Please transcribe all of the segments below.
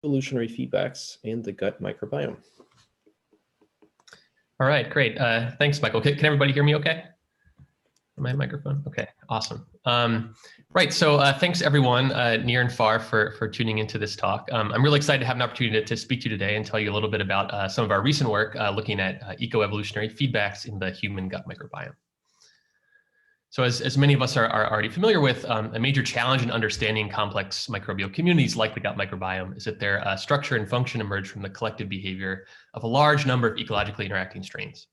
evolutionary feedbacks in the gut microbiome. All right, great. Thanks, Michael. Can everybody hear me okay? My microphone? Okay, awesome. Right, so thanks everyone near and far for tuning into this talk. I'm really excited to have an opportunity to speak to you today and tell you a little bit about some of our recent work looking at eco-evolutionary feedbacks in the human gut microbiome. So as many of us are already familiar with, a major challenge in understanding complex microbial communities like the gut microbiome is that their structure and function emerge from the collective behavior of a large number of ecologically interacting strains,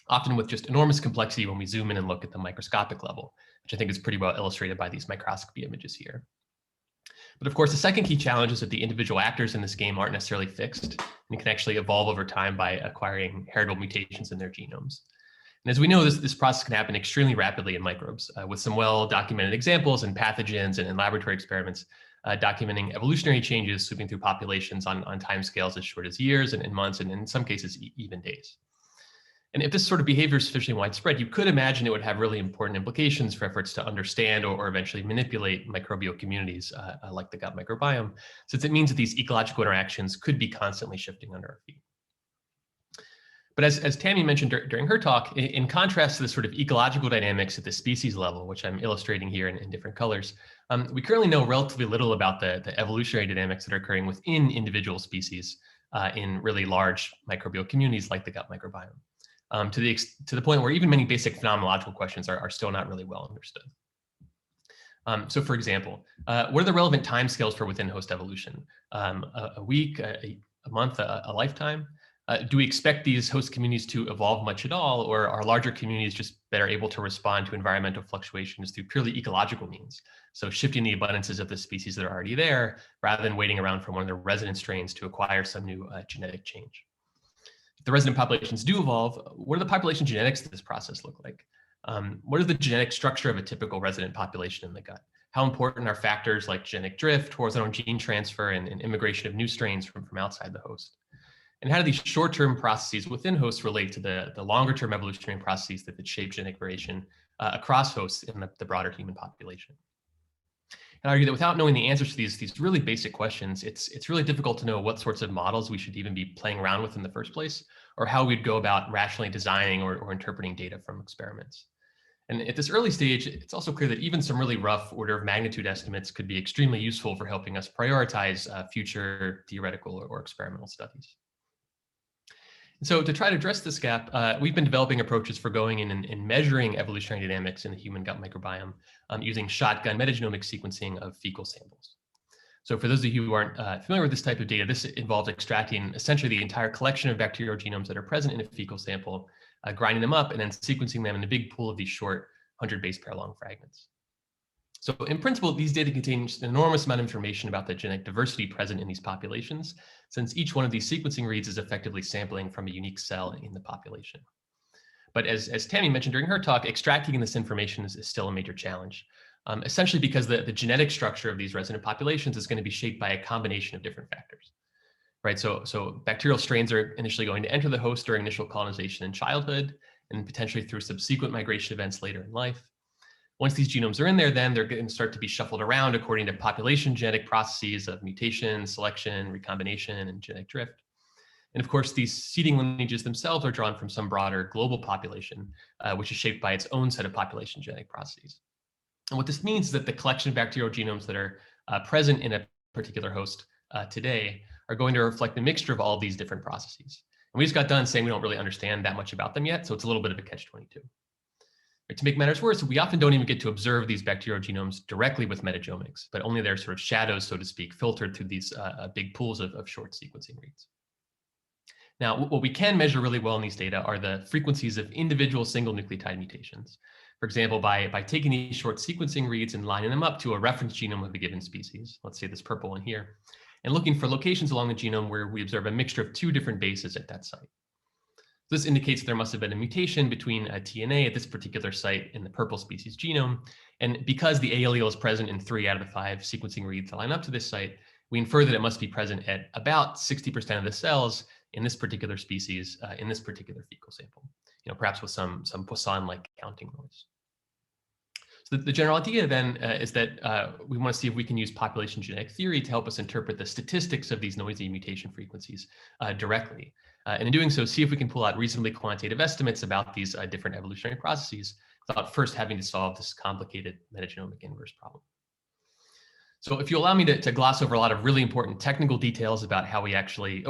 often with just enormous complexity when we zoom in and look at the microscopic level, which I think is pretty well illustrated by these microscopy images here. But of course, the second key challenge is that the individual actors in this game aren't necessarily fixed and can actually evolve over time by acquiring heritable mutations in their genomes. And as we know, this process can happen extremely rapidly in microbes, with some well-documented examples and pathogens and in laboratory experiments documenting evolutionary changes sweeping through populations on timescales as short as years and months, and in some cases, even days. And if this sort of behavior is sufficiently widespread, you could imagine it would have really important implications for efforts to understand or eventually manipulate microbial communities like the gut microbiome, since it means that these ecological interactions could be constantly shifting under our feet. But as Tammy mentioned during her talk, in contrast to the sort of ecological dynamics at the species level, which I'm illustrating here in different colors, we currently know relatively little about the evolutionary dynamics that are occurring within individual species in really large microbial communities like the gut microbiome, to the point where even many basic phenomenological questions are still not really well understood. So for example, what are the relevant timescales for within host evolution? A week, a month, a lifetime? Do we expect these host communities to evolve much at all, or are larger communities just better able to respond to environmental fluctuations through purely ecological means? So shifting the abundances of the species that are already there, rather than waiting around for one of the resident strains to acquire some new genetic change. If the resident populations do evolve, what are the population genetics of this process look like? What is the genetic structure of a typical resident population in the gut? How important are factors like genetic drift, horizontal gene transfer, and immigration of new strains from outside the host? And how do these short-term processes within hosts relate to the longer-term evolutionary processes that shape genetic variation across hosts in the broader human population? And I argue that without knowing the answers to these really basic questions, it's really difficult to know what sorts of models we should even be playing around with in the first place, or how we'd go about rationally designing or interpreting data from experiments. And at this early stage, it's also clear that even some really rough order of magnitude estimates could be extremely useful for helping us prioritize future theoretical or experimental studies. So to try to address this gap, we've been developing approaches for going in and measuring evolutionary dynamics in the human gut microbiome using shotgun metagenomic sequencing of fecal samples. So for those of you who aren't familiar with this type of data, this involves extracting essentially the entire collection of bacterial genomes that are present in a fecal sample, grinding them up, and then sequencing them in a big pool of these short 100 base pair long fragments. So in principle, these data contain just an enormous amount of information about the genetic diversity present in these populations, since each one of these sequencing reads is effectively sampling from a unique cell in the population. But as Tammy mentioned during her talk, extracting this information is still a major challenge, essentially because the genetic structure of these resident populations is going to be shaped by a combination of different factors. Right, so bacterial strains are initially going to enter the host during initial colonization in childhood, and potentially through subsequent migration events later in life. Once these genomes are in there, then they're going to start to be shuffled around according to population genetic processes of mutation, selection, recombination, and genetic drift. And of course, these seeding lineages themselves are drawn from some broader global population, which is shaped by its own set of population genetic processes. And what this means is that the collection of bacterial genomes that are present in a particular host today are going to reflect a mixture of all of these different processes. And we just got done saying we don't really understand that much about them yet, so it's a little bit of a catch-22. To make matters worse, we often don't even get to observe these bacterial genomes directly with metagenomics, but only their sort of shadows, so to speak, filtered through these big pools of short sequencing reads. Now, what we can measure really well in these data are the frequencies of individual single nucleotide mutations. For example, by taking these short sequencing reads and lining them up to a reference genome of a given species, let's say this purple one here, and looking for locations along the genome where we observe a mixture of two different bases at that site. This indicates that there must have been a mutation between a TNA at this particular site in the purple species genome. And because the A allele is present in 3 out of the 5 sequencing reads that line up to this site, we infer that it must be present at about 60% of the cells in this particular species, in this particular fecal sample, perhaps with some Poisson-like counting noise. So the general idea then is that we want to see if we can use population genetic theory to help us interpret the statistics of these noisy mutation frequencies directly. And in doing so, see if we can pull out reasonably quantitative estimates about these different evolutionary processes without first having to solve this complicated metagenomic inverse problem. So if you allow me to gloss over a lot of really important technical details about how we actually,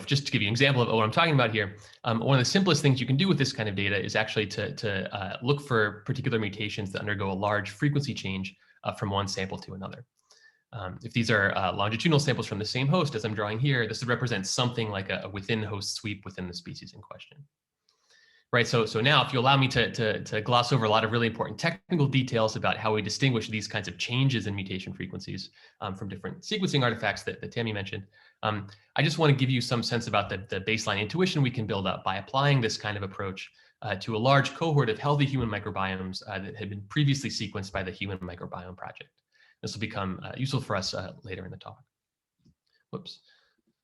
just to give you an example of what I'm talking about here, one of the simplest things you can do with this kind of data is actually to look for particular mutations that undergo a large frequency change from one sample to another. If these are longitudinal samples from the same host as I'm drawing here, this would represent something like a within host sweep within the species in question. Right, so now if you allow me to gloss over a lot of really important technical details about how we distinguish these kinds of changes in mutation frequencies from different sequencing artifacts that Tammy mentioned, I just want to give you some sense about the baseline intuition we can build up by applying this kind of approach to a large cohort of healthy human microbiomes that had been previously sequenced by the Human Microbiome Project. This will become useful for us later in the talk. Whoops.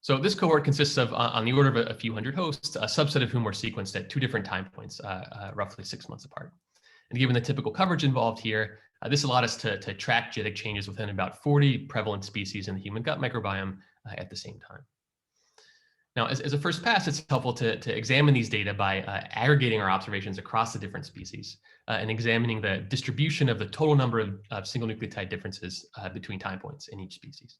So this cohort consists of, on the order of a few hundred hosts, a subset of whom were sequenced at 2 different time points, roughly 6 months apart. And given the typical coverage involved here, this allowed us to track genetic changes within about 40 prevalent species in the human gut microbiome at the same time. Now, as a first pass, it's helpful to examine these data by aggregating our observations across the different species and examining the distribution of the total number of single nucleotide differences between time points in each species.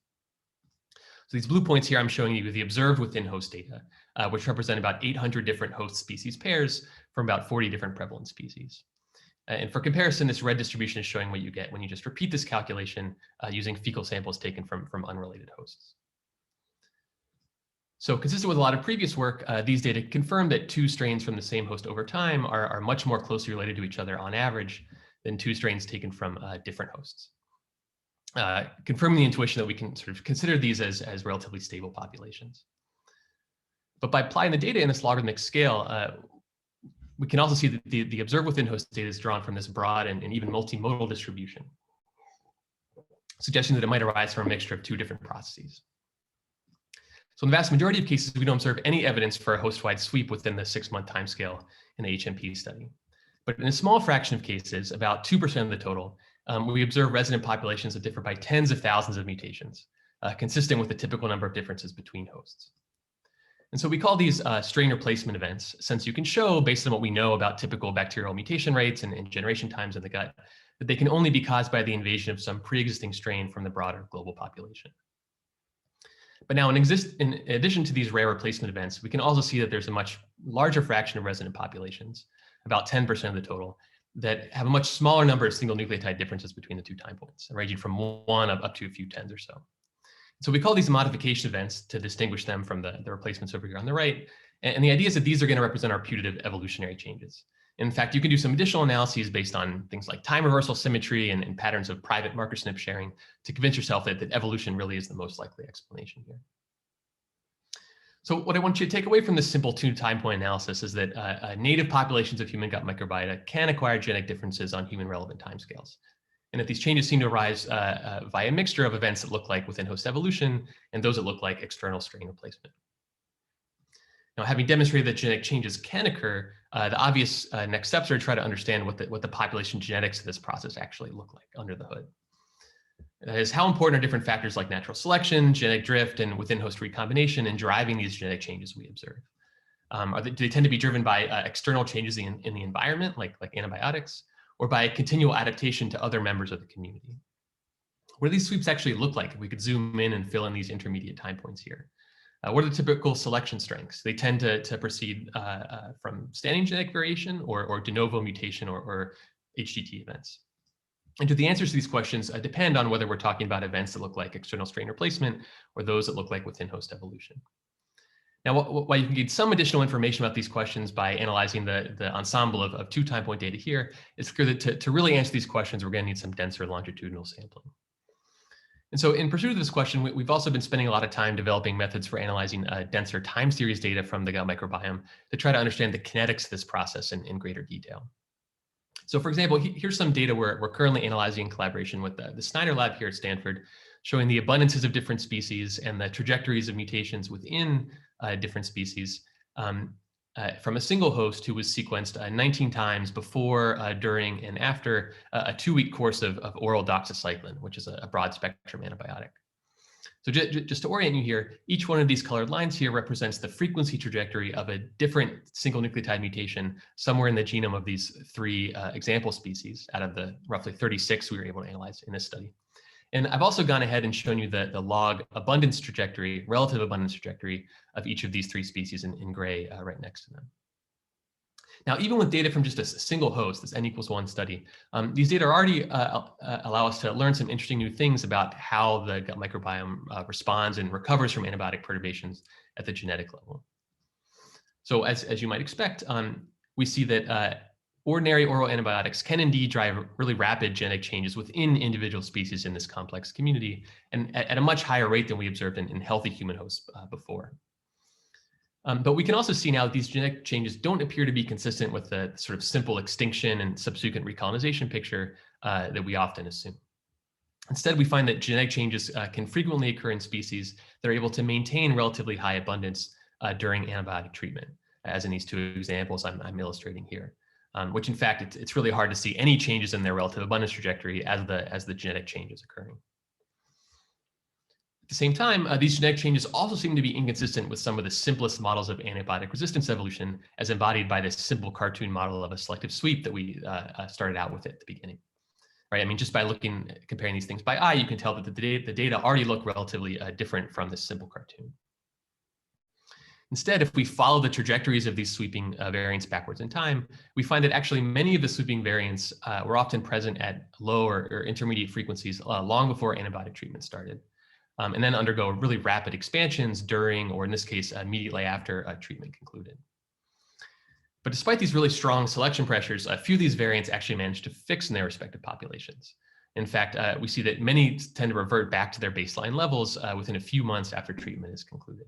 So these blue points here, I'm showing you the observed within host data, which represent about 800 different host species pairs from about 40 different prevalent species. And for comparison, this red distribution is showing what you get when you just repeat this calculation using fecal samples taken from unrelated hosts. So consistent with a lot of previous work, these data confirm that 2 strains from the same host over time are much more closely related to each other on average than 2 strains taken from different hosts. Confirming the intuition that we can sort of consider these as relatively stable populations. But by applying the data in this logarithmic scale, we can also see that the observed within host data is drawn from this broad and even multimodal distribution, suggesting that it might arise from a mixture of 2 different processes. So in the vast majority of cases, we don't observe any evidence for a host-wide sweep within the 6-month timescale in the HMP study. But in a small fraction of cases, about 2% of the total, we observe resident populations that differ by tens of thousands of mutations, consistent with the typical number of differences between hosts. And so we call these strain replacement events, since you can show, based on what we know about typical bacterial mutation rates and generation times in the gut, that they can only be caused by the invasion of some pre-existing strain from the broader global population. But now in addition to these rare replacement events, we can also see that there's a much larger fraction of resident populations, about 10% of the total, that have a much smaller number of single nucleotide differences between the 2 time points, ranging from 1 up to a few tens or so. So we call these modification events to distinguish them from the replacements over here on the right. And the idea is that these are going to represent our putative evolutionary changes. In fact, you can do some additional analyses based on things like time reversal symmetry and patterns of private marker SNP sharing to convince yourself that evolution really is the most likely explanation here. So what I want you to take away from this simple 2 time point analysis is that native populations of human gut microbiota can acquire genetic differences on human relevant timescales, and that these changes seem to arise via a mixture of events that look like within host evolution and those that look like external strain replacement. Now, having demonstrated that genetic changes can occur, the obvious next steps are to try to understand what the population genetics of this process actually look like under the hood. That is, how important are different factors like natural selection, genetic drift, and within host recombination in driving these genetic changes we observe? Do they tend to be driven by external changes in the environment, like antibiotics, or by continual adaptation to other members of the community? What do these sweeps actually look like if we could zoom in and fill in these intermediate time points here? What are the typical selection strengths? They tend to proceed from standing genetic variation or de novo mutation or HGT events. And do the answers to these questions depend on whether we're talking about events that look like external strain replacement or those that look like within host evolution? Now, while you can get some additional information about these questions by analyzing the ensemble of 2 time point data here, it's clear that to really answer these questions, we're going to need some denser longitudinal sampling. And so in pursuit of this question, we've also been spending a lot of time developing methods for analyzing denser time series data from the gut microbiome to try to understand the kinetics of this process in greater detail. So for example, here's some data we're currently analyzing in collaboration with the Snyder lab here at Stanford, showing the abundances of different species and the trajectories of mutations within different species from a single host who was sequenced 19 times before, during, and after a 2-week course of oral doxycycline, which is a broad spectrum antibiotic. So just to orient you here, each one of these colored lines here represents the frequency trajectory of a different single nucleotide mutation somewhere in the genome of these 3 example species out of the roughly 36 we were able to analyze in this study. And I've also gone ahead and shown you the log abundance trajectory, relative abundance trajectory of each of these 3 species in gray right next to them. Now, even with data from just a single host, this N=1 study, these data already allow us to learn some interesting new things about how the gut microbiome responds and recovers from antibiotic perturbations at the genetic level. So as you might expect, we see that ordinary oral antibiotics can indeed drive really rapid genetic changes within individual species in this complex community, and at a much higher rate than we observed in healthy human hosts before. But we can also see now that these genetic changes don't appear to be consistent with the sort of simple extinction and subsequent recolonization picture that we often assume. Instead, we find that genetic changes can frequently occur in species that are able to maintain relatively high abundance during antibiotic treatment, as in these 2 examples I'm illustrating here, which in fact, it's really hard to see any changes in their relative abundance trajectory as the genetic change is occurring. At the same time, these genetic changes also seem to be inconsistent with some of the simplest models of antibiotic resistance evolution, as embodied by this simple cartoon model of a selective sweep that we started out with at the beginning. Right? I mean, just by comparing these things by eye, you can tell that the data already look relatively different from this simple cartoon. Instead, if we follow the trajectories of these sweeping variants backwards in time, we find that actually many of the sweeping variants were often present at low or intermediate frequencies long before antibiotic treatment started. And then undergo really rapid expansions during, or in this case, immediately after treatment concluded. But despite these really strong selection pressures, a few of these variants actually managed to fix in their respective populations. In fact, we see that many tend to revert back to their baseline levels within a few months after treatment is concluded.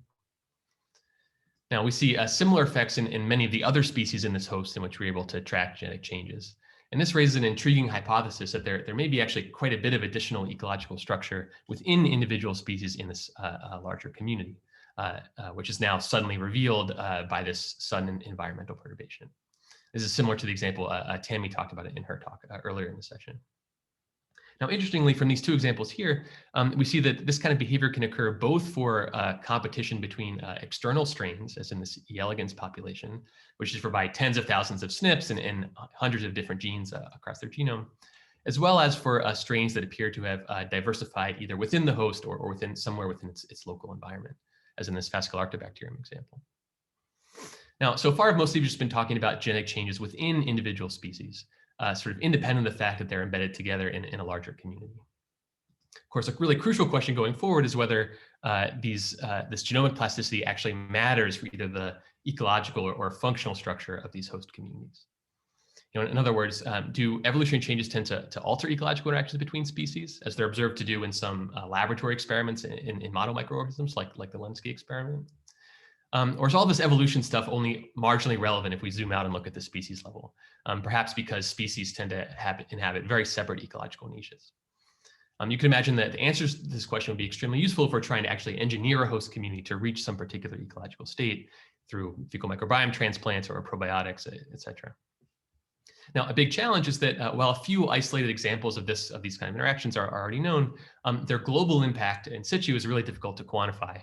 Now, we see similar effects in many of the other species in this host in which we're able to track genetic changes. And this raises an intriguing hypothesis that there may be actually quite a bit of additional ecological structure within individual species in this larger community, which is now suddenly revealed by this sudden environmental perturbation. This is similar to the example Tammy talked about it in her talk earlier in the session. Now, interestingly, from these 2 examples here, we see that this kind of behavior can occur both for competition between external strains, as in this E. elegans population, which is provide tens of thousands of SNPs and hundreds of different genes across their genome, as well as for strains that appear to have diversified either within the host or within somewhere within its local environment, as in this Fasciculoctobacterium example. Now, so far, I've mostly just been talking about genetic changes within individual species, sort of independent of the fact that they're embedded together in a larger community. Of course, a really crucial question going forward is whether this genomic plasticity actually matters for either the ecological or functional structure of these host communities. You know, in other words, do evolutionary changes tend to alter ecological interactions between species, as they're observed to do in some laboratory experiments in model microorganisms, like the Lenski experiment? Or is all this evolution stuff only marginally relevant if we zoom out and look at the species level? Perhaps because species tend to inhabit very separate ecological niches. You can imagine that the answers to this question would be extremely useful if we're trying to actually engineer a host community to reach some particular ecological state through fecal microbiome transplants or probiotics, et cetera. Now, a big challenge is that while a few isolated examples of these kind of interactions are already known, their global impact in situ is really difficult to quantify.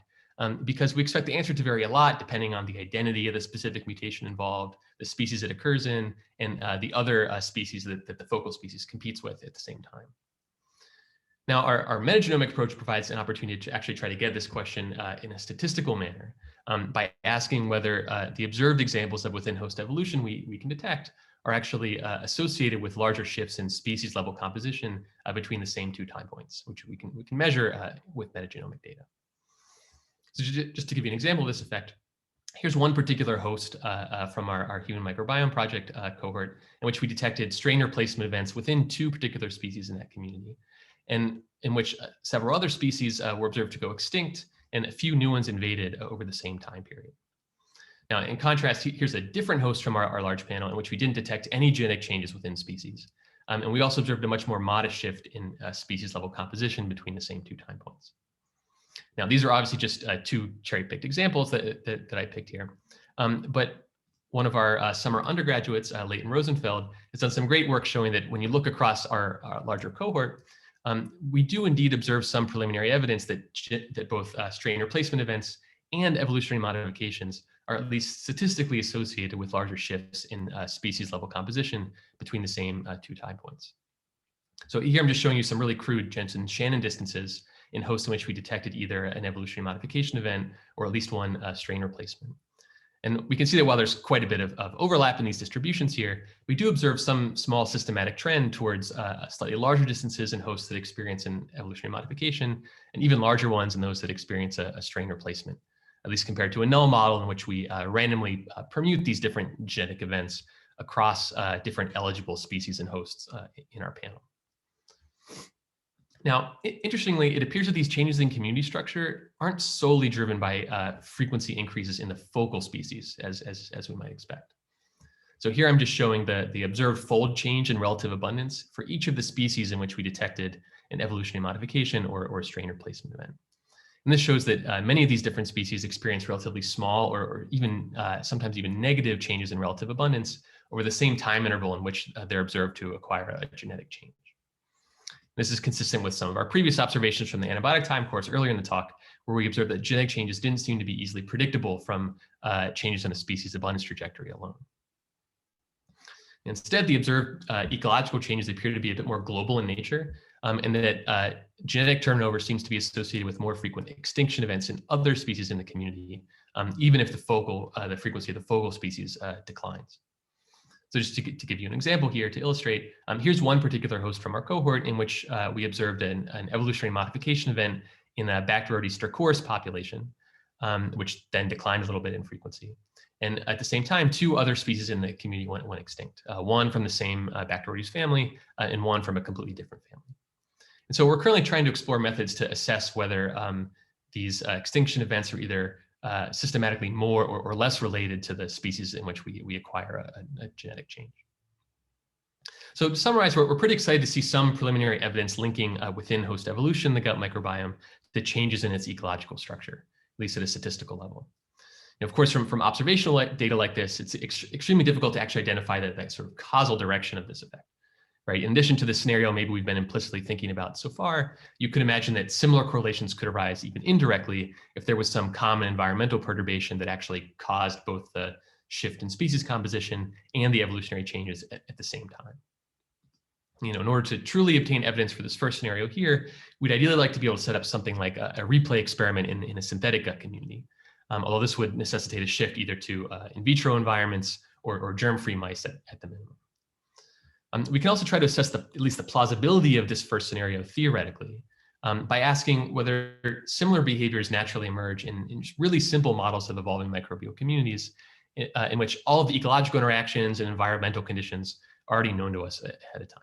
Because we expect the answer to vary a lot depending on the identity of the specific mutation involved, the species it occurs in, and the other species that the focal species competes with at the same time. Now, our metagenomic approach provides an opportunity to actually try to get this question in a statistical manner by asking whether the observed examples of within host evolution we can detect are actually associated with larger shifts in species level composition between the same 2 time points, which we can measure with metagenomic data. So just to give you an example of this effect, here's one particular host from our human microbiome project cohort, in which we detected strain replacement events within 2 particular species in that community, and in which several other species were observed to go extinct and a few new ones invaded over the same time period. Now, in contrast, here's a different host from our large panel in which we didn't detect any genetic changes within species. And we also observed a much more modest shift in species level composition between the same 2 time points. Now, these are obviously just 2 cherry-picked examples that I picked here. But one of our summer undergraduates, Leighton Rosenfeld, has done some great work showing that when you look across our larger cohort, we do indeed observe some preliminary evidence that both strain replacement events and evolutionary modifications are at least statistically associated with larger shifts in species level composition between the same two time points. So here I'm just showing you some really crude Jensen-Shannon distances in hosts in which we detected either an evolutionary modification event or at least one strain replacement. And we can see that while there's quite a bit of overlap in these distributions here, we do observe some small systematic trend towards slightly larger distances in hosts that experience an evolutionary modification, and even larger ones in those that experience a strain replacement, at least compared to a null model in which we randomly permute these different genetic events across different eligible species and hosts in our panel. Now, interestingly, it appears that these changes in community structure aren't solely driven by frequency increases in the focal species, as we might expect. So here I'm just showing the observed fold change in relative abundance for each of the species in which we detected an evolutionary modification or a strain replacement event. And this shows that many of these different species experience relatively small or even sometimes even negative changes in relative abundance over the same time interval in which they're observed to acquire a genetic change. This is consistent with some of our previous observations from the antibiotic time course earlier in the talk, where we observed that genetic changes didn't seem to be easily predictable from changes in a species abundance trajectory alone. Instead, the observed ecological changes appear to be a bit more global in nature, and that genetic turnover seems to be associated with more frequent extinction events in other species in the community, even if the frequency of the focal species declines. So just to give you an example here to illustrate, here's one particular host from our cohort in which we observed an evolutionary modification event in a Bacteroides stercoris population, which then declined a little bit in frequency. And at the same time, two other species in the community went extinct, one from the same Bacteroides family and one from a completely different family. And so we're currently trying to explore methods to assess whether these extinction events are either systematically more or less related to the species in which we acquire a genetic change. So to summarize, we're pretty excited to see some preliminary evidence linking within host evolution, the gut microbiome, the changes in its ecological structure, at least at a statistical level. And of course, from observational data like this, it's extremely difficult to actually identify that sort of causal direction of this effect. Right. In addition to the scenario maybe we've been implicitly thinking about so far, you could imagine that similar correlations could arise even indirectly if there was some common environmental perturbation that actually caused both the shift in species composition and the evolutionary changes at the same time. In order to truly obtain evidence for this first scenario here, we'd ideally like to be able to set up something like a replay experiment in a synthetic gut community, although this would necessitate a shift either to in vitro environments or germ-free mice at the minimum. We can also try to assess at least the plausibility of this first scenario theoretically by asking whether similar behaviors naturally emerge in really simple models of evolving microbial communities in which all of the ecological interactions and environmental conditions are already known to us ahead of time.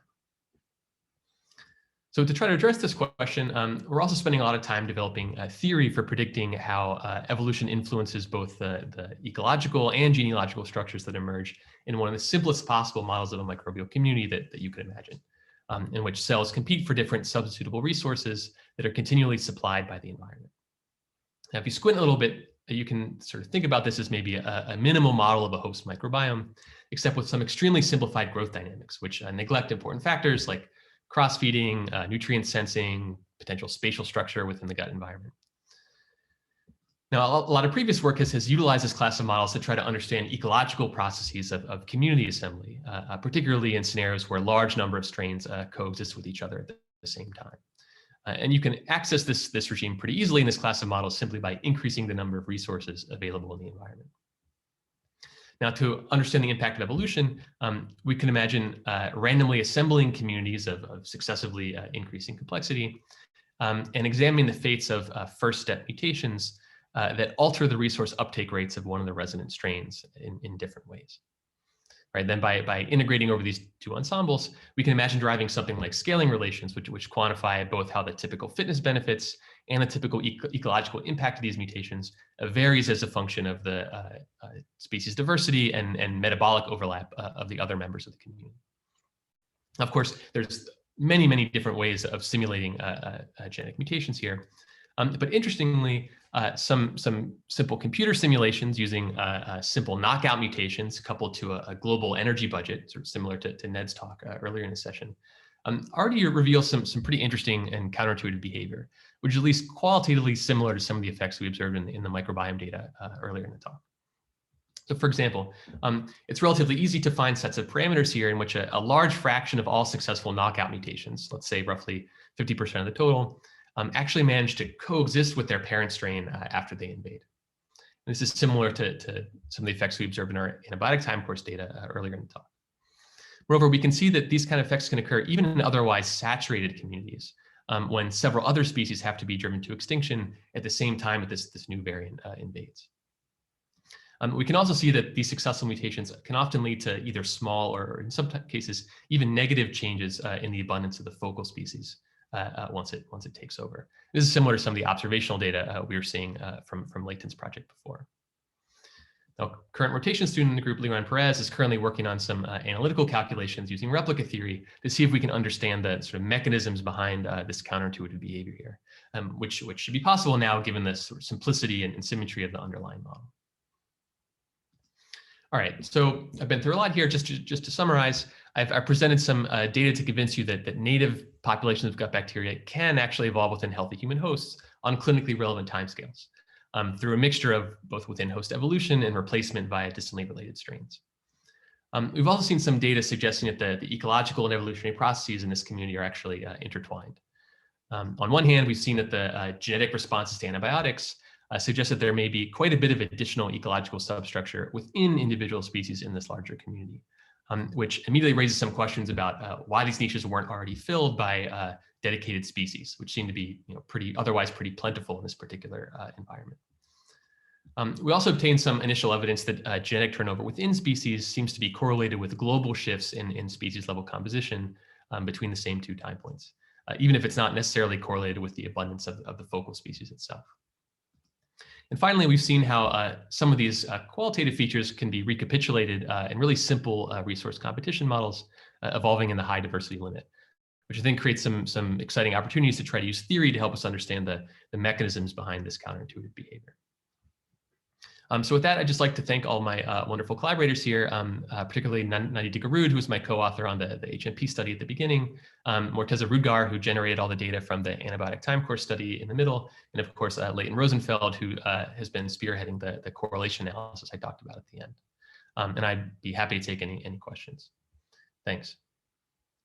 So to try to address this question, we're also spending a lot of time developing a theory for predicting how evolution influences both the ecological and genealogical structures that emerge in one of the simplest possible models of a microbial community that you could imagine, in which cells compete for different substitutable resources that are continually supplied by the environment. Now, if you squint a little bit, you can sort of think about this as maybe a minimal model of a host microbiome, except with some extremely simplified growth dynamics, which neglect important factors like cross-feeding, nutrient sensing, potential spatial structure within the gut environment. Now, a lot of previous work has utilized this class of models to try to understand ecological processes of community assembly, particularly in scenarios where a large number of strains coexist with each other at the same time. And you can access this regime pretty easily in this class of models simply by increasing the number of resources available in the environment. Now, to understand the impact of evolution, we can imagine randomly assembling communities of successively increasing complexity and examining the fates of first step mutations that alter the resource uptake rates of one of the resident strains in different ways. Right, then by integrating over these two ensembles, we can imagine deriving something like scaling relations, which quantify both how the typical fitness benefits and the typical ecological impact of these mutations varies as a function of the species diversity and metabolic overlap of the other members of the community. Of course, there's many different ways of simulating genetic mutations here. But interestingly, some simple computer simulations using simple knockout mutations coupled to a global energy budget, sort of similar to Ned's talk earlier in the session, already reveals some pretty interesting and counterintuitive behavior, which is at least qualitatively similar to some of the effects we observed in the microbiome data earlier in the talk. So for example, it's relatively easy to find sets of parameters here in which a large fraction of all successful knockout mutations, let's say roughly 50% of the total, actually manage to coexist with their parent strain after they invade. And this is similar to some of the effects we observed in our antibiotic time course data earlier in the talk. Moreover, we can see that these kind of effects can occur even in otherwise saturated communities when several other species have to be driven to extinction at the same time that this new variant invades. We can also see that these successful mutations can often lead to either small or in some cases even negative changes in the abundance of the focal species once it takes over. This is similar to some of the observational data we were seeing from Leighton's project before. Now, current rotation student in the group, Liran Perez, is currently working on some analytical calculations using replica theory to see if we can understand the sort of mechanisms behind this counterintuitive behavior here, which should be possible now given the sort of simplicity and symmetry of the underlying model. All right, so I've been through a lot here. Just to summarize, I've presented some data to convince you that native populations of gut bacteria can actually evolve within healthy human hosts on clinically relevant timescales through a mixture of both within host evolution and replacement via distantly related strains. We've also seen some data suggesting that the ecological and evolutionary processes in this community are actually intertwined. On one hand, we've seen that the genetic responses to antibiotics suggests that there may be quite a bit of additional ecological substructure within individual species in this larger community, which immediately raises some questions about why these niches weren't already filled by dedicated species, which seem to be otherwise pretty plentiful in this particular environment. We also obtained some initial evidence that genetic turnover within species seems to be correlated with global shifts in species level composition between the same two time points, even if it's not necessarily correlated with the abundance of the focal species itself. And finally, we've seen how some of these qualitative features can be recapitulated in really simple resource competition models evolving in the high diversity limit, which I think creates some exciting opportunities to try to use theory to help us understand the mechanisms behind this counterintuitive behavior. So with that, I'd just like to thank all my wonderful collaborators here, particularly Nadi Digarud, who was my co-author on the HMP study at the beginning, Morteza Rudgar, who generated all the data from the antibiotic time course study in the middle, and of course, Leighton Rosenfeld, who has been spearheading the correlation analysis I talked about at the end. And I'd be happy to take any questions. Thanks.